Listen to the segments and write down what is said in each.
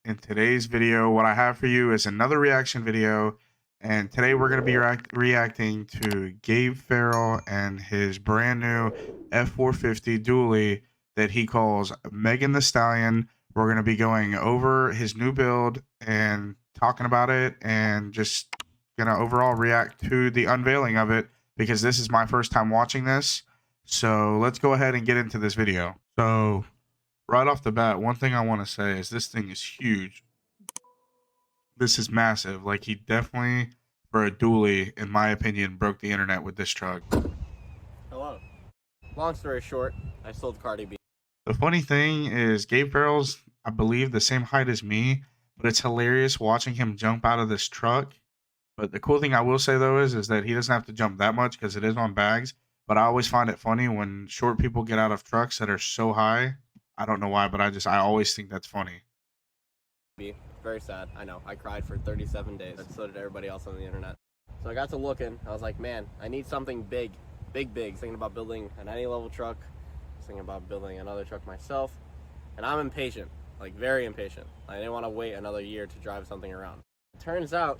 In today's video, what I have for you is another reaction video. And today we're going to be reacting to Gabe Farrell and his brand new F450 dually that he calls Megan the Stallion. We're going to be going over his new build and talking about it and just going to overall react to the unveiling of it because this is my first time watching this. So let's go ahead and get into this video. So right off the bat, one thing I want to say is this thing is huge. This is massive. Like, he definitely, for a dually, in my opinion, broke the internet with this truck. Hello. Long story short, I sold Cardi B. The funny thing is Gabe Farrell'S, I believe, the same height as me, but it's hilarious watching him jump out of this truck. But the cool thing I will say, though, is that he doesn't have to jump that much because it is on bags. But I always find it funny when short people get out of trucks that are so high. I don't know why, but I always think that's funny. Very sad. I know. I cried for 37 days. And so did everybody else on the internet. So I got to looking. I was like, man, I need something big. Big. Thinking about building an any level truck. Thinking about building another truck myself. And I'm impatient. Like, very impatient. I didn't want to wait another year to drive something around. It turns out,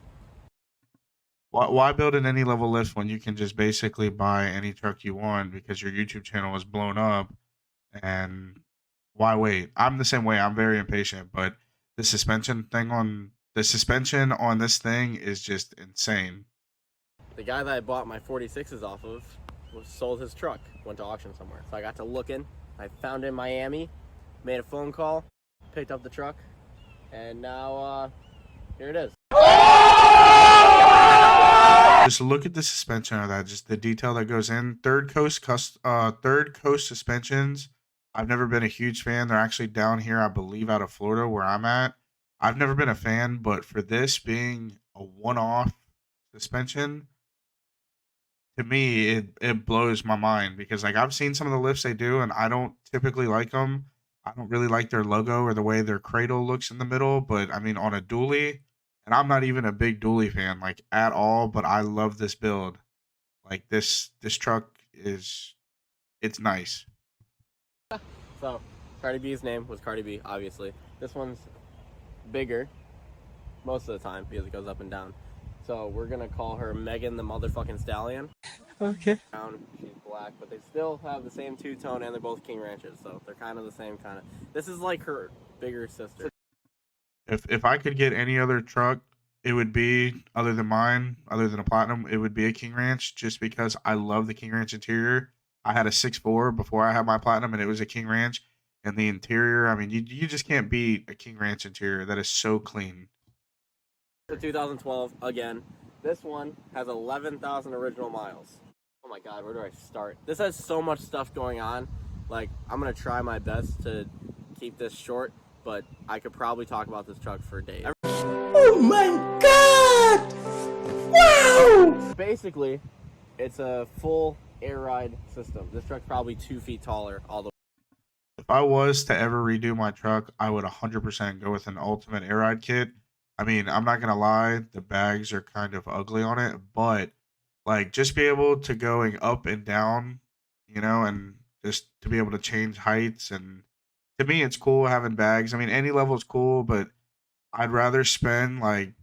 why build an any level lift when you can just basically buy any truck you want because your YouTube channel is blown up? And why wait? I'm the same way. I'm very impatient, but the suspension on this thing is just insane. the guy that I bought my 46s off of sold his truck, went to auction somewhere. So I got to looking. I found it in Miami, made a phone call, picked up the truck, and now here it is. Just look at the suspension of that, just the detail that goes in. Third coast suspensions. I've never been a huge fan. They're actually down here, I believe, out of Florida where I'm at. I've never been a fan, but for this being a one-off suspension, to me, it blows my mind because, like, I've seen some of the lifts they do, and I don't typically like them. I don't really like their logo or the way their cradle looks in the middle, but I mean, on a dually, and I'm not even a big dually fan, like, at all, but I love this build. Like, this truck it's nice. So Cardi B's name was Cardi B, obviously. This one's bigger most of the time because it goes up and down. So we're gonna call her Megan the motherfucking Stallion. Okay. She's black, but they still have the same two-tone, and they're both King Ranches, so they're kind of the same kind of. This is like her bigger sister. If I could get any other truck, it would be, other than mine, other than a Platinum, it would be a King Ranch, just because I love the King Ranch interior. I had a 6.4 before I had my Platinum, and it was a King Ranch. And the interior, I mean, you just can't beat a King Ranch interior. That is so clean. The 2012 again. This one has 11,000 original miles. Oh my god, where do I start? This has so much stuff going on. Like, I'm gonna try my best to keep this short, but I could probably talk about this truck for days. Oh my god! Wow! Basically, it's a full air ride system. This truck's probably 2 feet taller all the way. If I was to ever redo my truck, I would 100% go with an ultimate air ride kit. I mean, I'm not gonna lie, the bags are kind of ugly on it, but like, just be able to going up and down, and just to be able to change heights, and to me it's cool having bags. I mean, any level is cool, but I'd rather spend, like,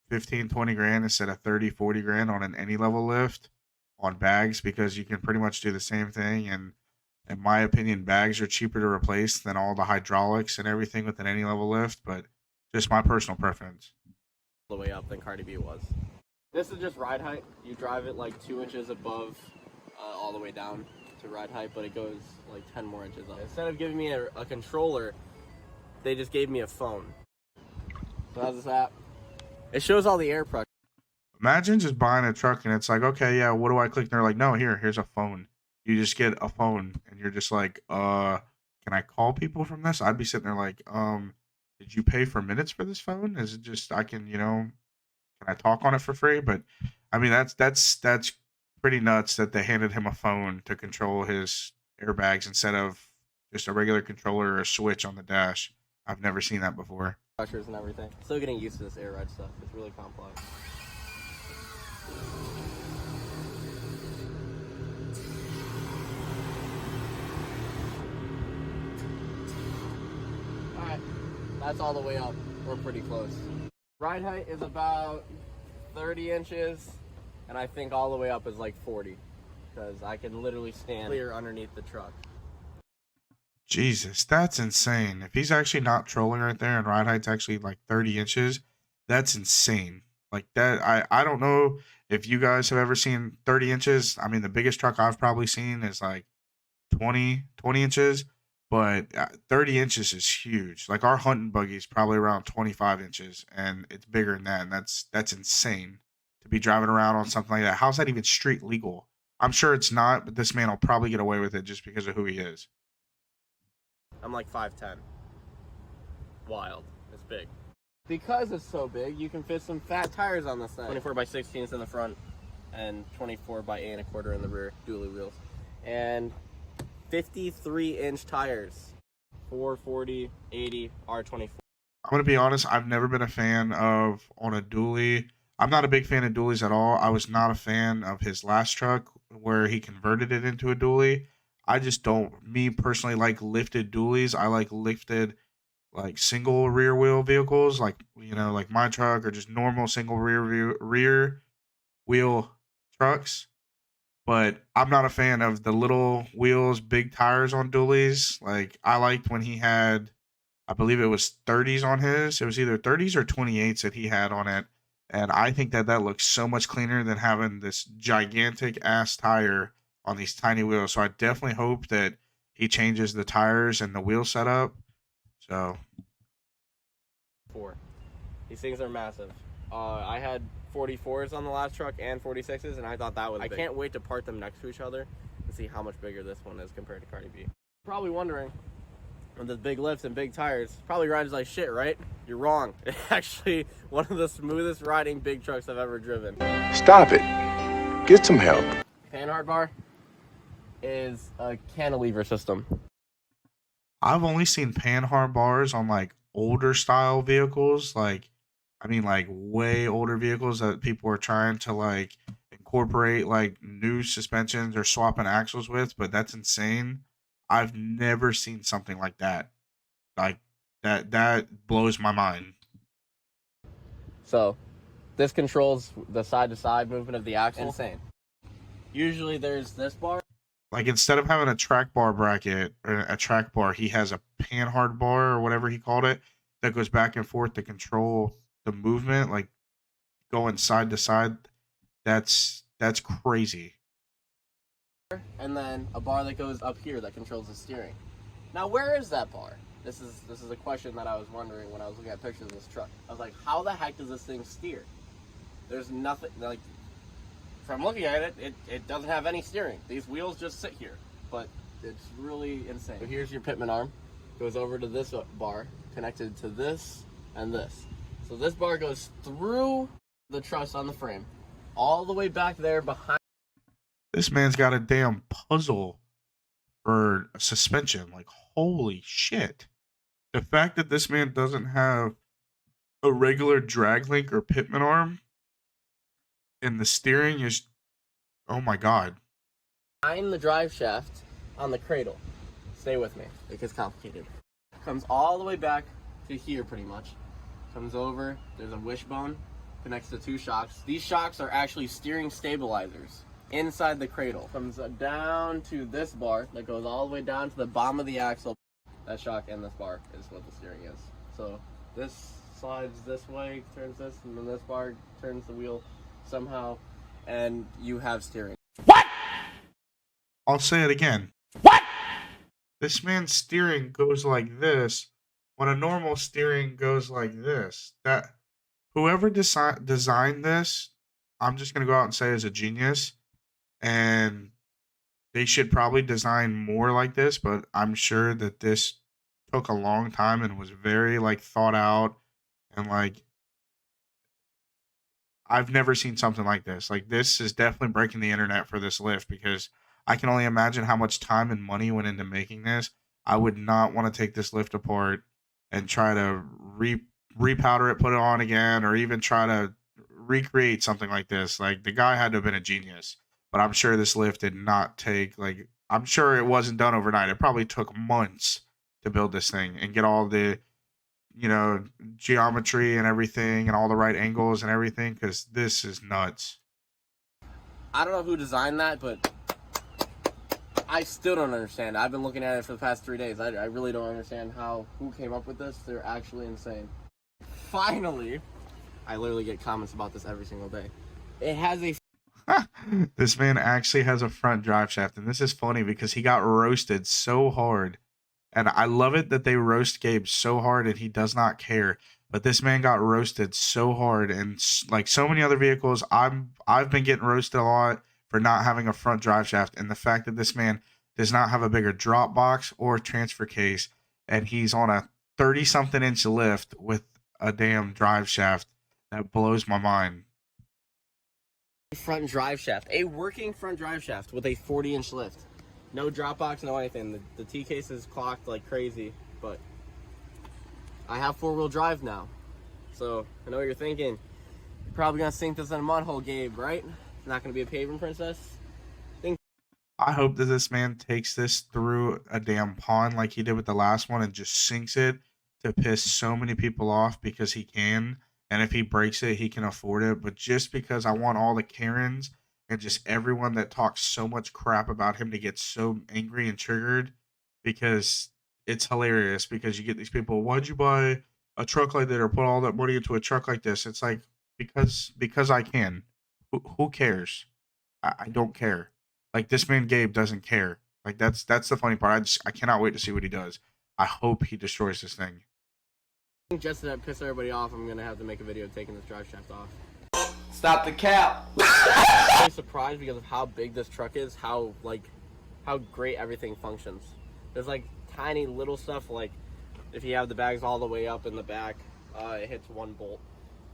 15, 20 grand instead of 30, 40 grand on an any level lift on bags, because you can pretty much do the same thing, and in my opinion, bags are cheaper to replace than all the hydraulics and everything with an any level lift, but just my personal preference. The way up than Cardi B was. This is just ride height. You drive it like 2 inches above all the way down to ride height, but it goes like 10 more inches up. Instead of giving me a controller, they just gave me a phone. So how's this app? It shows all the air pressure. Imagine just buying a truck and it's like, okay, yeah, what do I click? And they're like, no, here's a phone. You just get a phone and you're just like, can I call people from this? I'd be sitting there like, did you pay for minutes for this phone? Is it just I can, can I talk on it for free? But I mean, that's pretty nuts that they handed him a phone to control his airbags instead of just a regular controller or a switch on the dash. I've never seen that before. Pressures and everything. Still getting used to this air ride stuff. It's really complex. Alright. That's all the way up. We're pretty close. Ride height is about 30 inches, and I think all the way up is like 40, because I can literally stand clear underneath the truck. Jesus, that's insane. If he's actually not trolling right there and ride height's actually like 30 inches, that's insane. Like that, I don't know if you guys have ever seen 30 inches. I mean, the biggest truck I've probably seen is like 20 inches, but 30 inches is huge. Like our hunting buggy is probably around 25 inches, and it's bigger than that. And that's insane to be driving around on something like that. How's that even street legal? I'm sure it's not, but this man will probably get away with it just because of who he is. I'm like 5'10". Wild. It's big. Because it's so big, you can fit some fat tires on this thing. 24 by 16s in the front and 24 by 8.25 in the rear, dually wheels. And 53-inch tires. 440, 80, R24. I'm gonna be honest. I've never been a fan of on a dually. I'm not a big fan of dualies at all. I was not a fan of his last truck where he converted it into a dually. I just don't, me personally, like lifted dualies. I like lifted like single rear wheel vehicles, like like my truck or just normal single rear wheel trucks. But I'm not a fan of the little wheels, big tires on dualies. Like I liked when he had, I believe it was 30s on his. It was either 30s or 28s that he had on it. And I think that that looks so much cleaner than having this gigantic ass tire on these tiny wheels. So I definitely hope that he changes the tires and the wheel setup. So 4. These things are massive. I had 44s on the last truck and 46s, and I thought that was big. I can't wait to part them next to each other and see how much bigger this one is compared to Cardi B. Probably wondering, with the big lifts and big tires, probably rides like shit, right? You're wrong. It's actually one of the smoothest riding big trucks I've ever driven. Stop it. Get some help. Panhard bar is a cantilever system. I've only seen panhard bars on like older style vehicles, like I mean like way older vehicles that people are trying to like incorporate like new suspensions or swapping axles with, but that's insane. I've never seen something like that. Like that blows my mind. So, this controls the side-to-side movement of the axle. Insane. Usually there's this bar. Like instead of having a track bar bracket or a track bar, he has a panhard bar or whatever he called it that goes back and forth to control the movement, like going side to side. That's crazy. And then a bar that goes up here that controls the steering. Now, where is that bar? This is a question that I was wondering when I was looking at pictures of this truck. I was like, how the heck does this thing steer? There's nothing, like, from looking at it, it doesn't have any steering. These wheels just sit here, but it's really insane. So here's your pitman arm. Goes over to this bar, connected to this and this. So this bar goes through the truss on the frame, all the way back there behind. This man's got a damn puzzle for suspension. Like, holy shit. The fact that this man doesn't have a regular drag link or pitman arm and the steering is, oh my god. Behind the drive shaft on the cradle. Stay with me. It gets complicated. Comes all the way back to here pretty much. Comes over, there's a wishbone, connects to 2 shocks. These shocks are actually steering stabilizers inside the cradle. Comes down to this bar that goes all the way down to the bottom of the axle. That shock and this bar is what the steering is. So this slides this way, turns this, and then this bar turns the wheel somehow, and you have steering. What? I'll say it again. What? This man's steering goes like this when a normal steering goes like this. That whoever designed this, I'm just going to go out and say is a genius. And they should probably design more like this, but I'm sure that this took a long time and was very like thought out, and like I've never seen something like this. Like this is definitely breaking the internet for this lift, because I can only imagine how much time and money went into making this. I would not want to take this lift apart and try to repowder it, put it on again, or even try to recreate something like this. Like the guy had to have been a genius. But I'm sure this lift did not take, like, I'm sure it wasn't done overnight. It probably took months to build this thing and get all the geometry and everything and all the right angles and everything, because this is nuts. I don't know who designed that, but I still don't understand. I've been looking at it for the past 3 days. I really don't understand who came up with this. They're actually insane. Finally, I literally get comments about this every single day. It has a This man actually has a front drive shaft, and this is funny because he got roasted so hard. And I love it that they roast Gabe so hard and he does not care. But this man got roasted so hard, and like so many other vehicles, I've been getting roasted a lot for not having a front drive shaft, and the fact that this man does not have a bigger drop box or transfer case, and he's on a 30 something inch lift with a damn drive shaft, that blows my mind. front drive shaft, a working front drive shaft with a 40-inch lift. No drop box, no anything. The T case is clocked like crazy, but I have 4-wheel drive now. So I know what you're thinking. You're probably gonna sink this in a mud hole, Gabe, right? It's not gonna be a paving princess. I hope that this man takes this through a damn pond like he did with the last one and just sinks it to piss so many people off because he can. And if he breaks it, he can afford it. But just because I want all the Karens and just everyone that talks so much crap about him to get so angry and triggered, because it's hilarious because you get these people, why'd you buy a truck like that or put all that money into a truck like this? It's like, because I can. Who cares? I don't care. Like this man Gabe doesn't care. Like that's the funny part. I cannot wait to see what he does. I hope he destroys this thing. Just to piss everybody off, I'm gonna have to make a video taking this drive shaft off. Stop the cap. I'm really surprised because of how big this truck is, how great everything functions. There's like tiny little stuff, like if you have the bags all the way up in the back, it hits 1 bolt.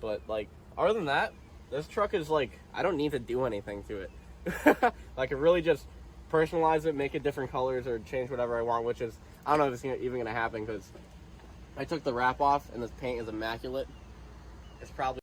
But like other than that, this truck is like, I don't need to do anything to it. Like, I really just personalize it, make it different colors, or change whatever I want, which is, I don't know if it's even gonna happen because I took the wrap off and this paint is immaculate. It's probably.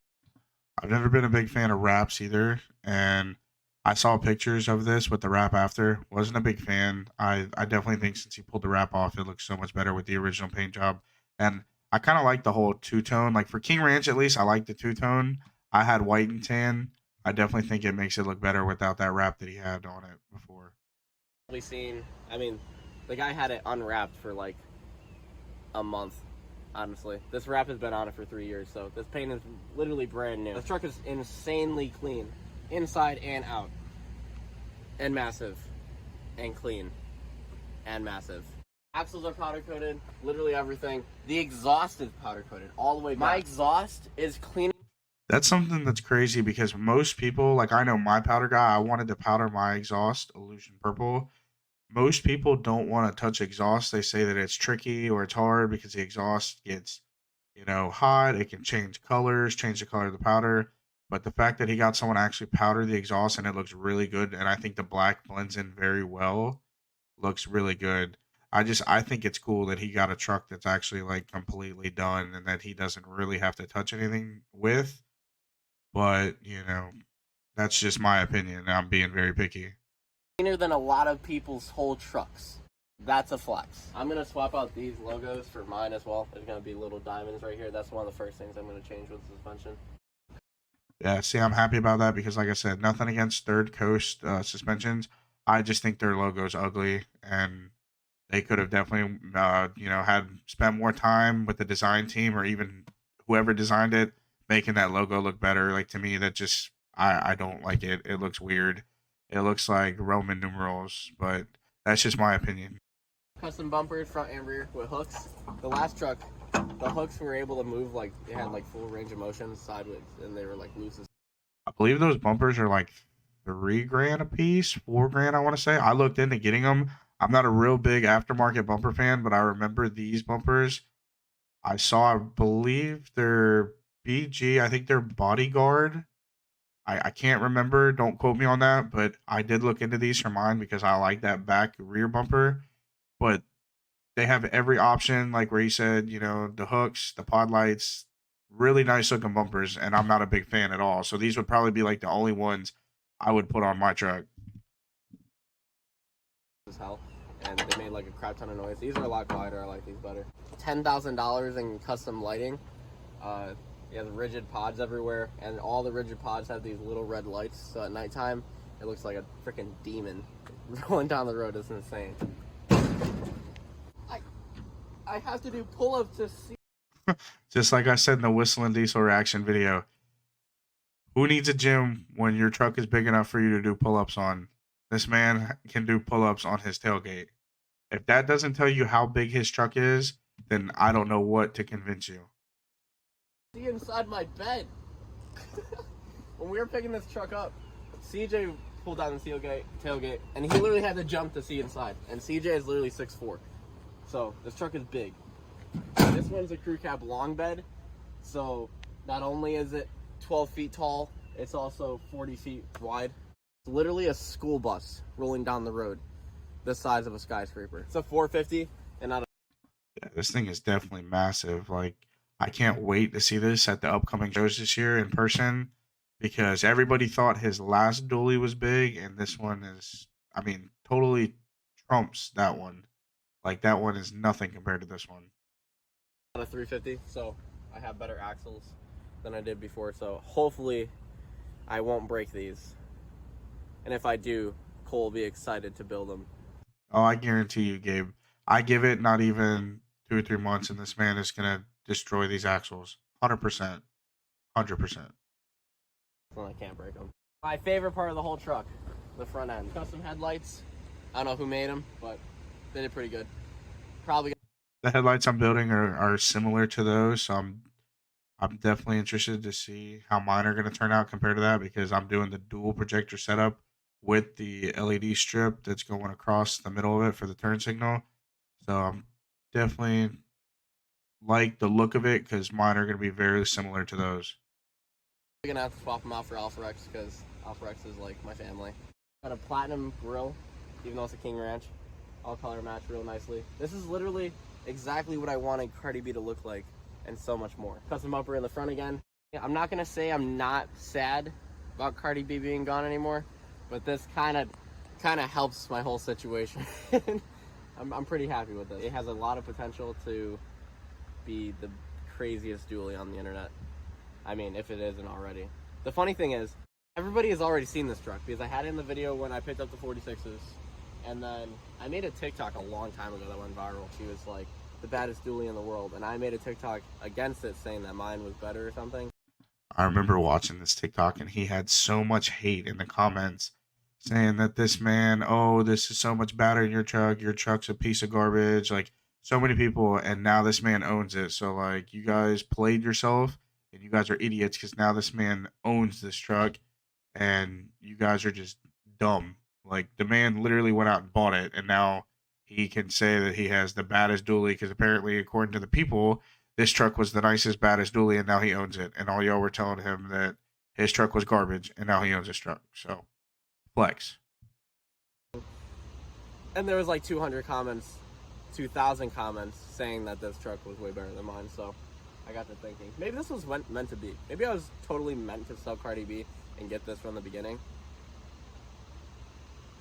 I've never been a big fan of wraps either, and I saw pictures of this with the wrap after. Wasn't a big fan. I definitely think since he pulled the wrap off, it looks so much better with the original paint job. And I kind of like the whole two-tone. Like for King Ranch, at least, I like the two-tone. I had white and tan. I definitely think it makes it look better without that wrap that he had on it before. Seen, I mean, the guy had it unwrapped for like a month. Honestly, this wrap has been on it for 3 years, so this paint is literally brand new. This truck is insanely clean, inside and out, and massive, and clean, and massive. Axles are powder coated, literally everything. The exhaust is powder coated all the way back. My exhaust is clean. That's something that's crazy because most people, like I know my powder guy, I wanted to powder my exhaust Illusion Purple. Most people don't want to touch exhaust. They say that it's tricky or it's hard because the exhaust gets, hot. It can change colors, change the color of the powder. But the fact that he got someone to actually powder the exhaust and it looks really good, and I think the black blends in very well, looks really good. I think it's cool that he got a truck that's actually like completely done and that he doesn't really have to touch anything with. But, that's just my opinion. I'm being very picky. Cleaner than a lot of people's whole trucks. That's a flex. I'm gonna swap out these logos for mine as well. There's gonna be little diamonds right here. That's one of the first things I'm gonna change with the suspension. Yeah, see, I'm happy about that because, like I said, nothing against Third Coast suspensions. I just think their logo's ugly, and they could have definitely, had spent more time with the design team or even whoever designed it, making that logo look better. Like to me, that just I don't like it. It looks weird. It looks like Roman numerals, but that's just my opinion. Custom bumpers, front and rear with hooks. The last truck, the hooks were able to move, like they had like full range of motion sideways, and they were like loose as. I believe those bumpers are like $3,000 a piece, $4,000. I want to say. I looked into getting them. I'm not a real big aftermarket bumper fan, but I remember these bumpers. I saw, I believe they're BG. I think they're Bodyguard. I can't remember. Don't quote me on that, but I did look into these for mine because I like that back rear bumper. But they have every option, like where you said, the hooks, the pod lights, really nice looking bumpers, and I'm not a big fan at all. So these would probably be like the only ones I would put on my truck. As hell. and they made like a crap ton of noise. These are a lot quieter. I like these better. $10,000 in custom lighting. It has rigid pods everywhere, and all the rigid pods have these little red lights, so at nighttime it looks like a freaking demon rolling down the road. It's insane. I have to do pull-ups to see. Just like I said in the whistling diesel reaction video, who needs a gym when your truck is big enough for you to do pull-ups on? This man can do pull-ups on his tailgate. If that doesn't tell you how big his truck is, then I don't know what to convince you. See inside my bed. When we were picking this truck up, CJ pulled down the tailgate, and he literally had to jump to see inside. And CJ is literally 6'4", so this truck is big. This one's a crew cab long bed, so not only is it 12 feet tall, it's also 40 feet wide. It's literally a school bus rolling down the road, the size of a skyscraper. It's a 450, and not a... Yeah, this thing is definitely massive. Like, I can't wait to see this at the upcoming shows this year in person, because everybody thought his last dually was big, and this one is, I mean, totally trumps that one. Like, that one is nothing compared to this one. a 350, so I have better axles than I did before, so hopefully I won't break these. And if I do, Cole will be excited to build them. Oh, I guarantee you, Gabe. I give it not even 2 or 3 months, and this man is gonna destroy these axles. 100%. 100%. Well, I can't break them. My favorite part of the whole truck, the front end. Custom headlights. I don't know who made them, but they did pretty good. Probably. The headlights I'm building are similar to those, so I'm definitely interested to see how mine are going to turn out compared to that, because I'm doing the dual projector setup with the LED strip that's going across the middle of it for the turn signal. So I'm definitely like the look of it, because mine are going to be very similar to those. We're gonna have to swap them out for Alpha Rex, because Alpha Rex is like my family. Got a platinum grill, even though it's a King Ranch. All color match real nicely. This is literally exactly what I wanted Cardi B to look like, and so much more. Custom upper in the front again. Yeah, I'm not gonna say I'm not sad about Cardi B being gone anymore, but this kind of helps my whole situation. I'm pretty happy with this. It has a lot of potential to be the craziest dually on the internet. I mean, if it isn't already. The funny thing is, everybody has already seen this truck, because I had it in the video when I picked up the 46s, and then I made a TikTok a long time ago that went viral. She was like, the baddest dually in the world, and I made a TikTok against it saying that mine was better or something. I remember watching this TikTok, and he had so much hate in the comments saying that this man, oh, this is so much better than your truck's a piece of garbage, like, so many people, and now this man owns it. So, like, you guys played yourself, and you guys are idiots, because now this man owns this truck, and you guys are just dumb. Like, the man literally went out and bought it, and now he can say that he has the baddest dually, because apparently, according to the people, this truck was the nicest, baddest dually, and now he owns it. And all y'all were telling him that his truck was garbage, and now he owns his truck. So, flex. And there was like 200 comments, 2,000 comments saying that this truck was way better than mine. So I got to thinking, maybe this was meant to be. Maybe I was totally meant to sell Cardi B and get this from the beginning.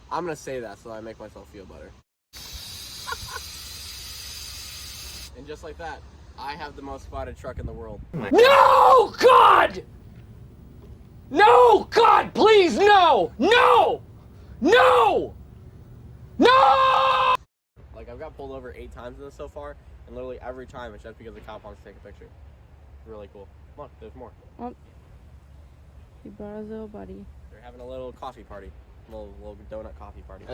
I'm going to say that so I make myself feel better. And just like that, I have the most spotted truck in the world. No, God! No, God, please, no! No! No! No! Like, I've got pulled over 8 times in this so far, and literally every time it's just because the cop wants to take a picture. It's really cool. Come on, there's more. Oh, he brought his little buddy. They're having a little coffee party. A little donut coffee party.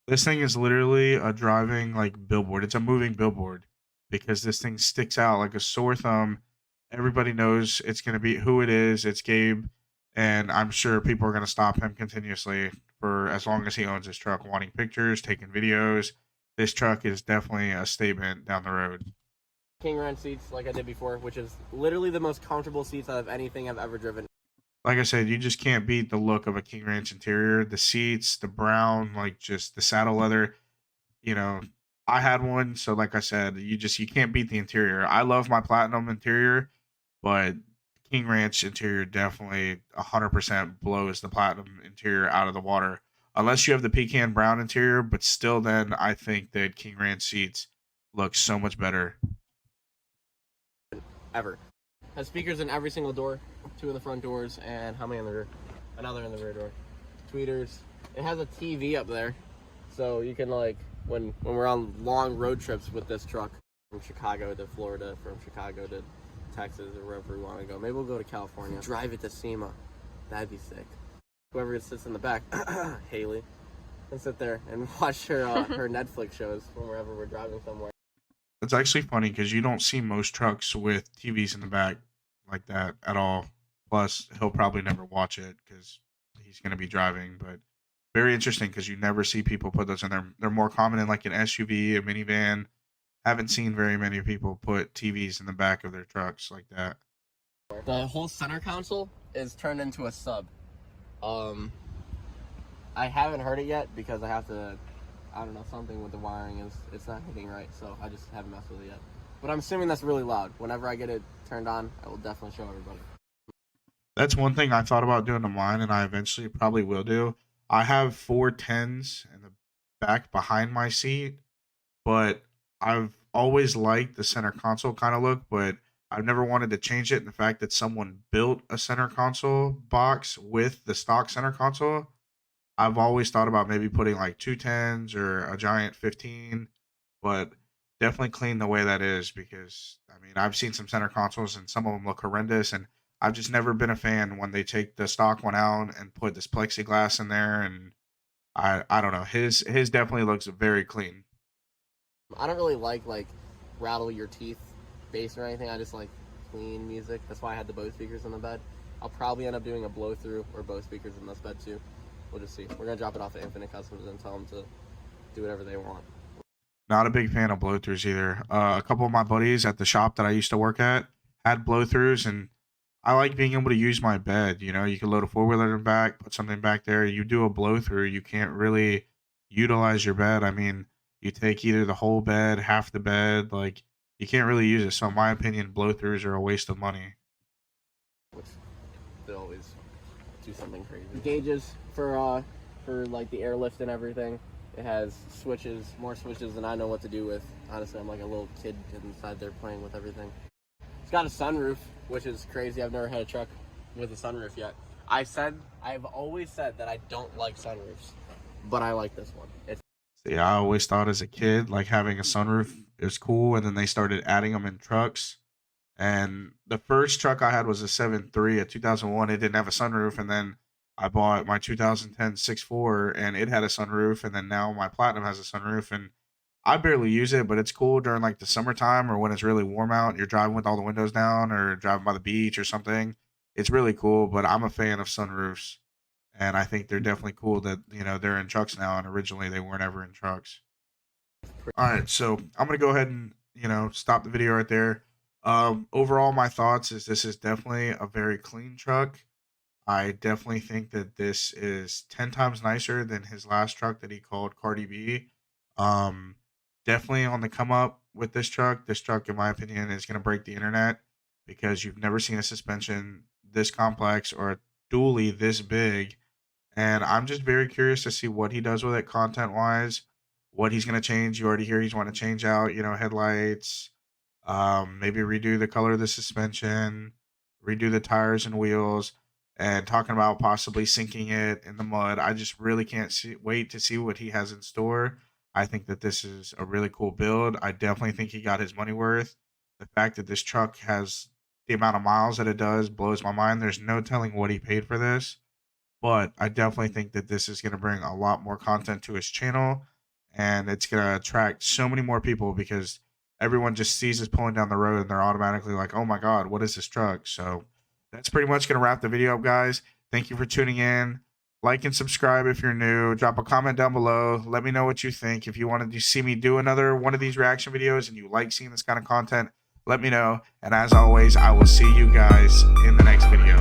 This thing is literally a driving, like, billboard. It's a moving billboard, because this thing sticks out like a sore thumb. Everybody knows it's going to be who it is. It's Gabe. And I'm sure people are going to stop him continuously for as long as he owns his truck, wanting pictures, taking videos. This truck is definitely a statement down the road. King Ranch seats, like I did before, which is literally the most comfortable seats out of anything I've ever driven. Like I said, you just can't beat the look of a King Ranch interior. The seats, the brown, like, just the saddle leather. You know, I had one, so like I said, you can't beat the interior. I love my platinum interior, but King Ranch interior definitely 100% blows the platinum interior out of the water. unless you have the pecan brown interior, but still then I think that King Ranch seats look so much better. Ever. Has speakers in every single door, 2 in the front doors, and how many in the rear? Another in the rear door. Tweeters. It has a TV up there, so you can, like, when we're on long road trips with this truck from Chicago to Florida, from Chicago to Texas, or wherever we want to go. Maybe we'll go to California. Drive it to SEMA. That'd be sick. Whoever sits in the back, Haley, can sit there and watch her her Netflix shows wherever we're driving somewhere. It's actually funny because you don't see most trucks with TVs in the back like that at all. Plus, he'll probably never watch it because he's going to be driving. But very interesting because you never see people put those in there. They're more common in like an SUV, a minivan. Haven't seen very many people put TVs in the back of their trucks like that. The whole center console is turned into a sub. I haven't heard it yet because I have to, I don't know, something with the wiring is, it's not hitting right, so I just haven't messed with it yet. But I'm assuming that's really loud. Whenever I get it turned on, I will definitely show everybody. That's one thing I thought about doing to mine, and I eventually probably will do. I have 410s in the back behind my seat, but I've always liked the center console kind of look, but I've never wanted to change it. And the fact that someone built a center console box with the stock center console, I've always thought about maybe putting like 210s or a giant 15, but definitely clean the way that is because I mean I've seen some center consoles and some of them look horrendous, and I've just never been a fan when they take the stock one out and put this plexiglass in there, and I don't know, his definitely looks very clean. I don't really like rattle your teeth bass or anything. I just like clean music. That's why I had the Bose speakers in the bed. I'll probably end up doing a blow through or Bose speakers in this bed too. We'll just see. We're gonna drop it off at Infinite Customs and tell them to do whatever they want. Not a big fan of blow-throughs either. A couple of my buddies at the shop that I used to work at had blow-throughs, and I like being able to use my bed. You know, you can load a four-wheeler in the back, put something back there. You do a blow-through, you can't really utilize your bed. I mean, you take either the whole bed, half the bed, like you can't really use it. So in my opinion, blow-throughs are a waste of money. Which they always do something crazy. Gauges for like the airlift and everything. It has switches, more switches than I know what to do with. Honestly, I'm like a little kid inside there playing with everything. It's got a sunroof, which is crazy. I've never had a truck with a sunroof yet. I've always said that I don't like sunroofs, but I like this one. See, I always thought as a kid, like having a sunroof is cool, and then they started adding them in trucks. And the first truck I had was a 7.3, a 2001. It didn't have a sunroof, and then I bought my 2010 6.4, and it had a sunroof, and then now my Platinum has a sunroof, and I barely use it, but it's cool during like the summertime or when it's really warm out. You're driving with all the windows down or driving by the beach or something. It's really cool, but I'm a fan of sunroofs, and I think they're definitely cool that they're in trucks now, and originally they weren't ever in trucks. All right, so I'm gonna go ahead and stop the video right there. Overall, my thoughts is this is definitely a very clean truck. I definitely think that this is 10 times nicer than his last truck that he called Cardi B. Um, Definitely on the come up with this truck. This truck, in my opinion, is going to break the internet because you've never seen a suspension this complex or a dually this big. And I'm just very curious to see what he does with it content wise, what he's going to change. You already hear he's want to change out, headlights, maybe redo the color of the suspension, redo the tires and wheels, and talking about possibly sinking it in the mud. I just really can't wait to see what he has in store. I think that this is a really cool build. I definitely think he got his money worth. The fact that this truck has the amount of miles that it does blows my mind. There's no telling what he paid for this, but I definitely think that this is going to bring a lot more content to his channel, and it's going to attract so many more people because everyone just sees us pulling down the road and they're automatically like, oh my God, what is this truck? So that's pretty much going to wrap the video up, guys. Thank you for tuning in. Like and subscribe if you're new. Drop a comment down below. Let me know what you think. If you wanted to see me do another one of these reaction videos and you like seeing this kind of content, let me know. And as always, I will see you guys in the next video.